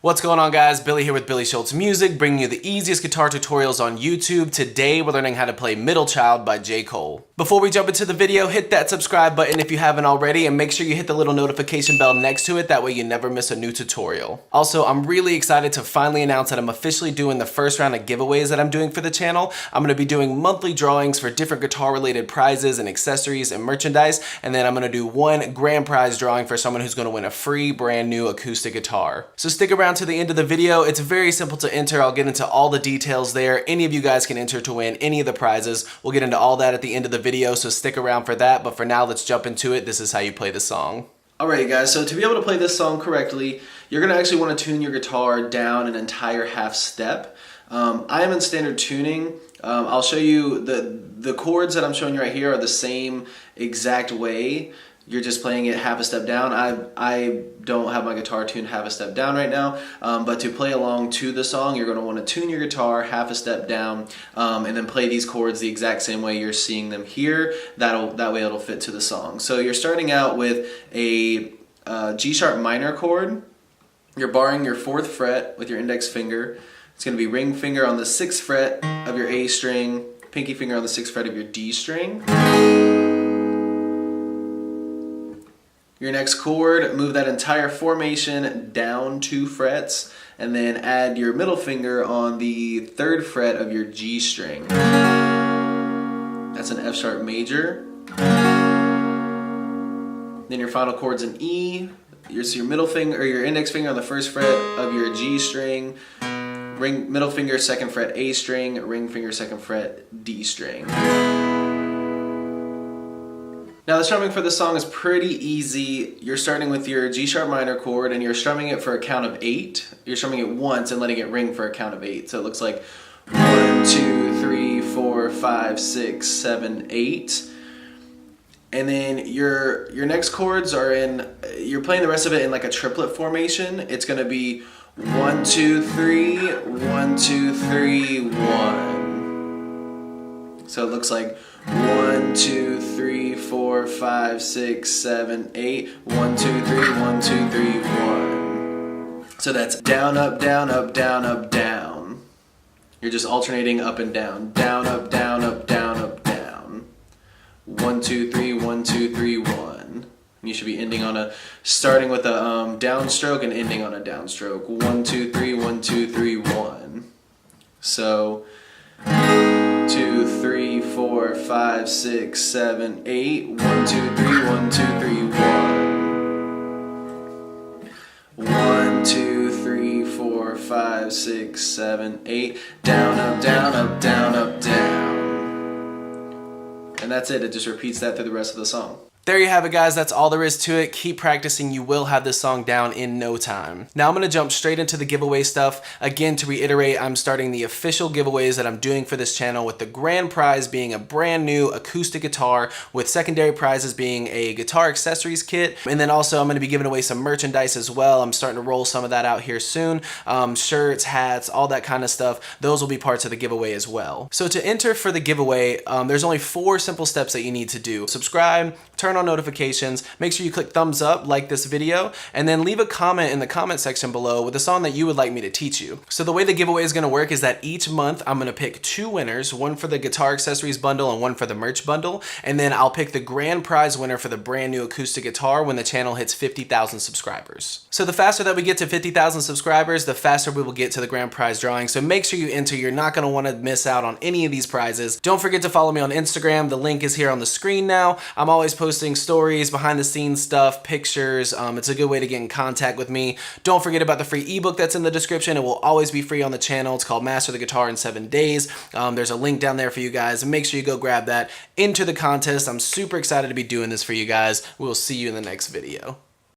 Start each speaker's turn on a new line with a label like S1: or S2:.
S1: What's going on, guys? Billy here with billyshultzmusic, bringing you the easiest guitar tutorials on YouTube. Today we're learning how to play Middle Child by J.Cole. Before we jump into the video, hit that subscribe button if you haven't already, and make sure you hit the little notification bell next to it, that way you never miss a new tutorial. Also, I'm really excited to finally announce that I'm officially doing the first round of giveaways that I'm doing for the channel. I'm going to be doing monthly drawings for different guitar related prizes and accessories and merchandise, and then I'm going to do one grand prize drawing for someone who's going to win a free brand new acoustic guitar. So stick around to the end of the video. It's very simple to enter. I'll get into all the details there. Any of you guys can enter to win any of the prizes. We'll get into all that at the end of the video, so stick around for that. But for now, let's jump into it. This is how you play the song. Alright guys, so to be able to play this song correctly, you're going to actually want to tune your guitar down an entire half step. I am in standard tuning. I'll show you the chords that I'm showing you right here are the same exact way. You're just playing it half a step down. I don't have my guitar tuned half a step down right now, but to play along to the song, you're going to want to tune your guitar half a step down, and then play these chords the exact same way you're seeing them here. That way it'll fit to the song. So you're starting out with a G sharp minor chord. You're barring your 4th fret with your index finger. It's going to be ring finger on the 6th fret of your A string, pinky finger on the 6th fret of your D string. Your next chord, move that entire formation down 2 frets, and then add your middle finger on the 3rd fret of your G string. That's an F sharp major. Then your final chord's an E. Your middle finger or your index finger on the 1st fret of your G string. Ring middle finger 2nd fret A string. Ring finger 2nd fret D string. Now the strumming for this song is pretty easy. You're starting with your G sharp minor chord and you're strumming it for a count of 8. You're strumming it once and letting it ring for a count of 8. So it looks like 1, 2, 3, 4, 5, 6, 7, 8. And then your next chords are you're playing the rest of it in like a triplet formation. It's going to be 1, 2, 3, 1, 2, 3, 1. So it looks like 1, 2, 3, 4, 5, 6, 7, 8. 1, 2, 3, 1, 2, 3, 1. So that's down, up, down, up, down, up, down. You're just alternating up and down. Down, up, down, up, down, up, down. 1, 2, 3, 1, 2, 3, 1. And you should be ending on starting with a downstroke and ending on a downstroke. 1, 2, 3, 1, 2, 3, 1. So 2, 3, 4, 5, 6, 7, 8. 1, 2, 3, 1, 2, 3, 1. 1, 2, 3, 4, 5, 6, 7, 8. Down, up, down, up, down, up, down. And that's it. It just repeats that through the rest of the song. There you have it, guys. That's all there is to it. Keep practicing. You will have this song down in no time. Now I'm going to jump straight into the giveaway stuff. Again, to reiterate, I'm starting the official giveaways that I'm doing for this channel, with the grand prize being a brand new acoustic guitar, with secondary prizes being a guitar accessories kit. And then also I'm going to be giving away some merchandise as well. I'm starting to roll some of that out here soon. Shirts, hats, all that kind of stuff. Those will be parts of the giveaway as well. So to enter for the giveaway, there's only 4 simple steps that you need to do. Subscribe, turn on notifications, make sure you click thumbs up, like this video, and then leave a comment in the comment section below with a song that you would like me to teach you. So the way the giveaway is going to work is that each month I'm going to pick 2 winners, one for the guitar accessories bundle and one for the merch bundle, and then I'll pick the grand prize winner for the brand new acoustic guitar when the channel hits 50,000 subscribers. So the faster that we get to 50,000 subscribers, the faster we will get to the grand prize drawing. So make sure you enter. You're not going to want to miss out on any of these prizes. Don't forget to follow me on Instagram. The link is here on the screen now. I'm always posting stories, behind the scenes stuff, pictures. It's a good way to get in contact with me. Don't forget about the free ebook that's in the description. It will always be free on the channel. It's called Master the Guitar in 7 Days. There's a link down there for you guys. Make sure you go grab that. Enter the contest. I'm super excited to be doing this for you guys. We'll see you in the next video.